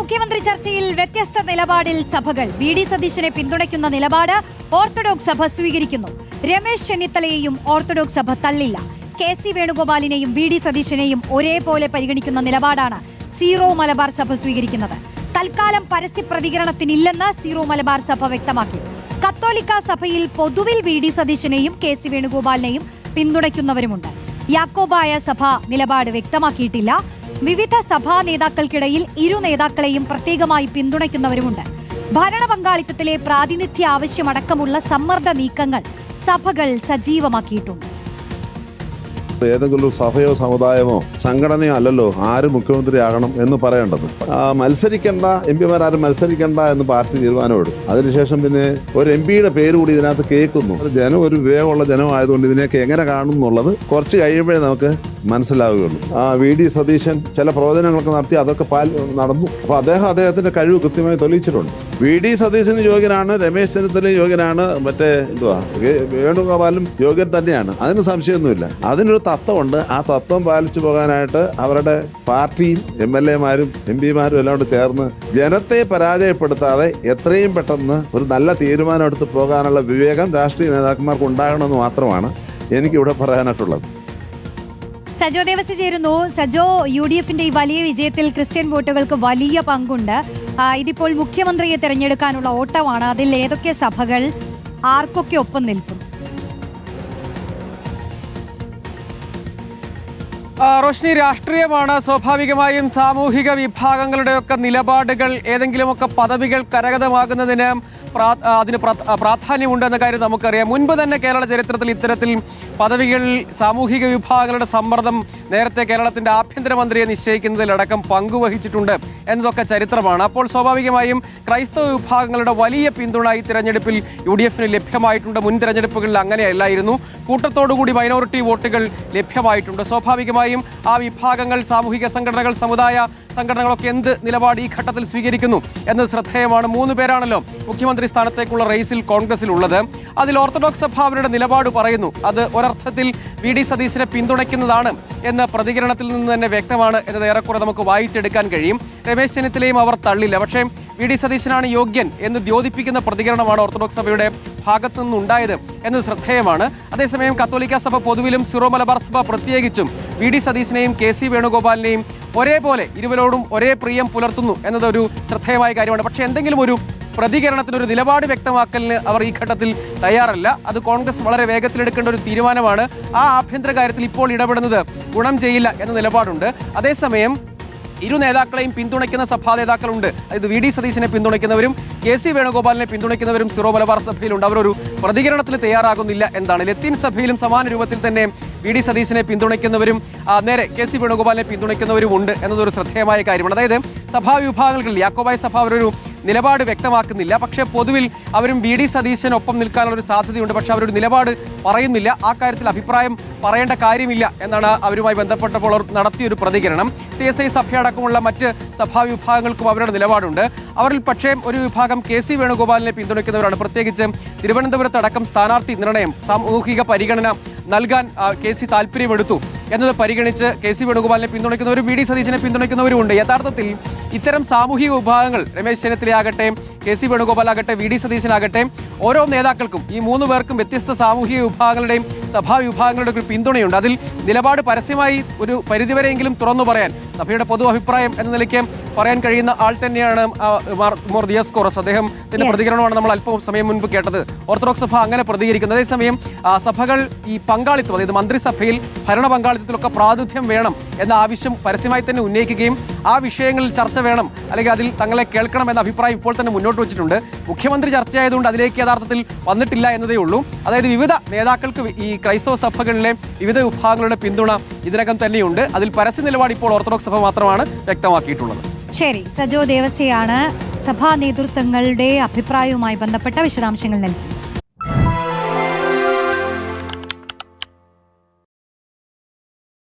മുഖ്യമന്ത്രി ചർച്ചയിൽ വ്യത്യസ്ത നിലപാടിൽ സഭകൾ. വി ഡി സതീശനെ പിന്തുണയ്ക്കുന്ന നിലപാട് ഓർത്തഡോക്സ് സഭ സ്വീകരിക്കുന്നു. രമേശ് ചെന്നിത്തലയെയും ഓർത്തഡോക്സ് സഭ തള്ളില്ല. കെ സി വേണുഗോപാലിനെയും വി ഡി സതീശനെയും ഒരേപോലെ പരിഗണിക്കുന്ന നിലപാടാണ് സീറോ മലബാർ സഭ സ്വീകരിക്കുന്നത്. തൽക്കാലം പരസ്യ പ്രതികരണത്തിനില്ലെന്ന് സീറോ മലബാർ സഭ വ്യക്തമാക്കി. കത്തോലിക്ക സഭയിൽ പൊതുവിൽ വി ഡി സതീശനെയും കെ സി വേണുഗോപാലിനെയും പിന്തുണയ്ക്കുന്നവരുമുണ്ട്. യാക്കോബായ സഭ നിലപാട് വ്യക്തമാക്കിയിട്ടില്ല. വിവിധ സഭാ നേതാക്കൾക്കിടയിൽ ഇരു നേതാക്കളെയും പ്രത്യേകമായി പിന്തുണയ്ക്കുന്നവരുമുണ്ട്. ഭരണ പങ്കാളിത്തത്തിലെ പ്രാതിനിധ്യ ആവശ്യമടക്കമുള്ള സമ്മർദ്ദ നീക്കങ്ങൾ സഭകൾ സജീവമാക്കിയിട്ടുണ്ട്. ഏതെങ്കിലും ഒരു സഭയോ സമുദായമോ സംഘടനയോ അല്ലല്ലോ ആര് മുഖ്യമന്ത്രിയാകണം എന്ന് പറയേണ്ടത്. മത്സരിക്കേണ്ട എംപിമാരും മത്സരിക്കേണ്ട എന്ന് പാർട്ടി തീരുമാനമെടുക്കും. അതിനുശേഷം പിന്നെ ഒരു എംപിയുടെ പേര് കൂടി ഇതിനകത്ത് കേൾക്കുന്നു. ജനം ഒരു വിവേകമുള്ള ജനമായതുകൊണ്ട് ഇതിനെയൊക്കെ എങ്ങനെ കാണും എന്നുള്ളത് കുറച്ച് കഴിയുമ്പോഴേ നമുക്ക് മനസ്സിലാവുകയുള്ളൂ. വി ഡി സതീശൻ ചില പ്രവചനങ്ങളൊക്കെ നടത്തി, അതൊക്കെ നടന്നു. അപ്പൊ അദ്ദേഹത്തിന്റെ കഴിവ് കൃത്യമായി തെളിയിച്ചിട്ടുണ്ട്. വി ഡി സതീശന് യോഗ്യനാണ്, രമേശ് ചെന്നിത്തല യോഗ്യനാണ്, മറ്റേ വേണുഗോപാലും യോഗ്യൻ തന്നെയാണ്. അതിന് സംശയമൊന്നുമില്ല. അതിനൊരു തത്വമുണ്ട്. ആ തത്വം പാലിച്ചു പോകാനായിട്ട് അവരുടെ പാർട്ടിയും എം എൽ എമാരും എം പിമാരും എല്ലാം കൂടെ ചേർന്ന് ജനത്തെ പരാജയപ്പെടുത്താതെ എത്രയും പെട്ടെന്ന് ഒരു നല്ല തീരുമാനം എടുത്ത് പോകാനുള്ള വിവേകം രാഷ്ട്രീയ നേതാക്കന്മാർക്ക് ഉണ്ടാകണമെന്ന് മാത്രമാണ് എനിക്കിവിടെ പറയാനായിട്ടുള്ളത്. സജോ ദേവസി ചേരുന്നു. സജോ, യു ഡി എഫിന്റെ ഈ വലിയ വിജയത്തിൽ ക്രിസ്ത്യൻ വോട്ടുകൾക്ക് വലിയ പങ്കുണ്ട്. ഇതിപ്പോൾ മുഖ്യമന്ത്രിയെ തെരഞ്ഞെടുക്കാനുള്ള ഓട്ടമാണ്. അതിൽ ഏതൊക്കെ സഭകൾ ആർക്കൊക്കെ ഒപ്പം നിൽക്കും? റോഷ്നി, രാഷ്ട്രീയമാണ്. സ്വാഭാവികമായും സാമൂഹിക വിഭാഗങ്ങളുടെയൊക്കെ നിലപാടുകൾ, ഏതെങ്കിലുമൊക്കെ പദവികൾ കരഗതമാകുന്നതിന് അതിന് പ്രാധാന്യമുണ്ടെന്ന കാര്യം നമുക്കറിയാം. മുൻപ് തന്നെ കേരള ചരിത്രത്തിൽ ഇത്തരത്തിൽ പദവികളിൽ സാമൂഹിക വിഭാഗങ്ങളുടെ സമ്മർദ്ദം നേരത്തെ കേരളത്തിന്റെ ആഭ്യന്തരമന്ത്രിയെ നിശ്ചയിക്കുന്നതിലടക്കം പങ്കുവഹിച്ചിട്ടുണ്ട് എന്നതൊക്കെ ചരിത്രമാണ്. അപ്പോൾ സ്വാഭാവികമായും ക്രൈസ്തവ വിഭാഗങ്ങളുടെ വലിയ പിന്തുണ ഈ തിരഞ്ഞെടുപ്പിൽ യു ഡി എഫിന് ലഭ്യമായിട്ടുണ്ട്. മുൻ തിരഞ്ഞെടുപ്പുകളിൽ അങ്ങനെയല്ലായിരുന്നു. കൂട്ടത്തോടുകൂടി മൈനോറിറ്റി വോട്ടുകൾ ലഭ്യമായിട്ടുണ്ട്. സ്വാഭാവികമായും ആ വിഭാഗങ്ങൾ, സാമൂഹിക സംഘടനകൾ, സമുദായ സംഘടനകളൊക്കെ എന്ത് നിലപാട് ഈ ഘട്ടത്തിൽ സ്വീകരിക്കുന്നു എന്നത് ശ്രദ്ധേയമാണ്. 3 പേരാണല്ലോ മുഖ്യമന്ത്രി സ്ഥാനത്തേക്കുള്ള റേസിൽ കോൺഗ്രസിൽ ഉള്ളത്. അതിൽ ഓർത്തഡോക്സ് സഭ അവരുടെ നിലപാട് പറയുന്നു. അത് ഒരർത്ഥത്തിൽ വി ഡി സതീശനെ പിന്തുണയ്ക്കുന്നതാണ് എന്ന പ്രതികരണത്തിൽ നിന്ന് തന്നെ വ്യക്തമാണ് എന്നത് ഏറെക്കുറെ നമുക്ക് വായിച്ചെടുക്കാൻ കഴിയും. രമേശ് ചെന്നിത്തലയും അവർ തള്ളില്ല. പക്ഷേ വി ഡി സതീശനാണ് യോഗ്യൻ എന്ന് ദ്യോതിപ്പിക്കുന്ന പ്രതികരണമാണ് ഓർത്തഡോക്സ് സഭയുടെ ഭാഗത്തു നിന്നുണ്ടായത് എന്നത് ശ്രദ്ധേയമാണ്. അതേസമയം കത്തോലിക്ക സഭ പൊതുവിലും സീറോ മലബാർ സഭ പ്രത്യേകിച്ചും വി ഡി സതീശനെയും കെ സി വേണുഗോപാലിനെയും ഒരേപോലെ ഇരുവരോടും ഒരേ പ്രിയം പുലർത്തുന്നു എന്നതൊരു ശ്രദ്ധേയമായ കാര്യമാണ്. പക്ഷേ എന്തെങ്കിലും ഒരു പ്രതികരണത്തിനൊരു നിലപാട് വ്യക്തമാക്കലിന് അവർ ഈ ഘട്ടത്തിൽ തയ്യാറല്ല. അത് കോൺഗ്രസ് വളരെ വേഗത്തിലെടുക്കേണ്ട ഒരു തീരുമാനമാണ്. ആ ആഭ്യന്തര കാര്യത്തിൽ ഇപ്പോൾ ഇടപെടുന്നത് ഗുണം ചെയ്യില്ല എന്ന നിലപാടുണ്ട്. അതേസമയം ഇരു നേതാക്കളെയും പിന്തുണയ്ക്കുന്ന സഭാ നേതാക്കളുണ്ട്. അതായത് വി ഡി സതീശനെ പിന്തുണയ്ക്കുന്നവരും കെ സി വേണുഗോപാലിനെ പിന്തുണയ്ക്കുന്നവരും സീറോ മലബാർ സഭയിലുണ്ട്. അവരൊരു പ്രതികരണത്തിൽ തയ്യാറാകുന്നില്ല എന്നാണ്. ലത്തീൻ സഭയിലും സമാന രൂപത്തിൽ തന്നെ വി ഡി സതീശനെ പിന്തുണയ്ക്കുന്നവരും നേരെ കെ സി വേണുഗോപാലിനെ പിന്തുണയ്ക്കുന്നവരും ഉണ്ട് എന്നതൊരു ശ്രദ്ധേയമായ കാര്യമാണ്. അതായത് സഭാ വിഭാഗങ്ങളിൽ യാക്കോബായ സഭ അവരൊരു നിലപാട് വ്യക്തമാക്കുന്നില്ല. പക്ഷേ പൊതുവിൽ അവരും വി ഡി സതീശനൊപ്പം നിൽക്കാനുള്ള ഒരു സാധ്യതയുണ്ട്. പക്ഷെ അവരൊരു നിലപാട് പറയുന്നില്ല. ആ കാര്യത്തിൽ അഭിപ്രായം പറയേണ്ട കാര്യമില്ല എന്നാണ് അവരുമായി ബന്ധപ്പെട്ടപ്പോൾ അവർ നടത്തിയൊരു പ്രതികരണം. CSI സഭയടക്കമുള്ള മറ്റ് സഭാ വിഭാഗങ്ങൾക്കും അവരുടെ നിലപാടുണ്ട്. അവരിൽ പക്ഷേ ഒരു വിഭാഗം കെ സി വേണുഗോപാലിനെ പിന്തുണയ്ക്കുന്നവരാണ്. പ്രത്യേകിച്ച് തിരുവനന്തപുരത്തടക്കം സ്ഥാനാർത്ഥി നിർണയം സാമൂഹിക പരിഗണന നൽകാൻ കെ സി താല്പര്യമെടുത്തു എന്നത് പരിഗണിച്ച് കെ സി വേണുഗോപാലിനെ പിന്തുണയ്ക്കുന്നവരും വി ഡി സതീശനെ പിന്തുണയ്ക്കുന്നവരുമുണ്ട്. യഥാർത്ഥത്തിൽ ഇത്തരം സാമൂഹിക വിഭാഗങ്ങൾ, രമേശ് ചെന്നിത്തലയാകട്ടെ, കെ സി വേണുഗോപാലാകട്ടെ, വി ഡി സതീശനാകട്ടെ, ഓരോ നേതാക്കൾക്കും ഈ 3 പേർക്കും വ്യത്യസ്ത സാമൂഹിക വിഭാഗങ്ങളുടെയും സഭാ വിഭാഗങ്ങളുടെ ഒരു പിന്തുണയുണ്ട്. അതിൽ നിലപാട് പരസ്യമായി ഒരു പരിധിവരെയെങ്കിലും തുറന്നു പറയാൻ സഭയുടെ പൊതു അഭിപ്രായം എന്ന നിലയ്ക്ക് പറയാൻ കഴിയുന്ന ആൾ തന്നെയാണ് മോർ ദിയസ്കോറസ്. അദ്ദേഹത്തിന്റെ പ്രതികരണമാണ് നമ്മൾ അല്പം സമയം മുൻപ് കേട്ടത്. ഓർത്തഡോക്സ് സഭ അങ്ങനെ പ്രതികരിക്കുന്നത്. അതേസമയം സഭകൾ ഈ പങ്കാളിത്തം, അതായത് മന്ത്രിസഭയിൽ ഭരണ പങ്കാളിത്തത്തിലൊക്കെ പ്രാതിനിധ്യം വേണം എന്ന ആവശ്യം പരസ്യമായി തന്നെ ഉന്നയിക്കുകയും ആ വിഷയങ്ങളിൽ ചർച്ച വേണം, അല്ലെങ്കിൽ അതിൽ തങ്ങളെ കേൾക്കണം എന്ന അഭിപ്രായം ഇപ്പോൾ തന്നെ മുന്നോട്ട് വെച്ചിട്ടുണ്ട്. മുഖ്യമന്ത്രി ചർച്ചയായതുകൊണ്ട് അതിലേക്ക് യഥാർത്ഥത്തിൽ വന്നിട്ടില്ല എന്നതേ ഉള്ളൂ. അതായത് വിവിധ നേതാക്കൾക്ക് ഈ ക്രൈസ്തവ സഭകളിലെ വിവിധ വിഭാഗങ്ങളുടെ പിന്തുണ ഇതിനകം തന്നെയുണ്ട്. അതിൽ പരസ്യ നിലപാട് ഇപ്പോൾ ഓർത്തഡോക്സ് സഭ മാത്രമാണ് വ്യക്തമാക്കിയിട്ടുള്ളത്. ശരി, സജോ ദേവസ്യയാണ് സഭാ നേതൃത്വങ്ങളുടെ അഭിപ്രായവുമായി ബന്ധപ്പെട്ട വിശദാംശങ്ങൾ നൽകി.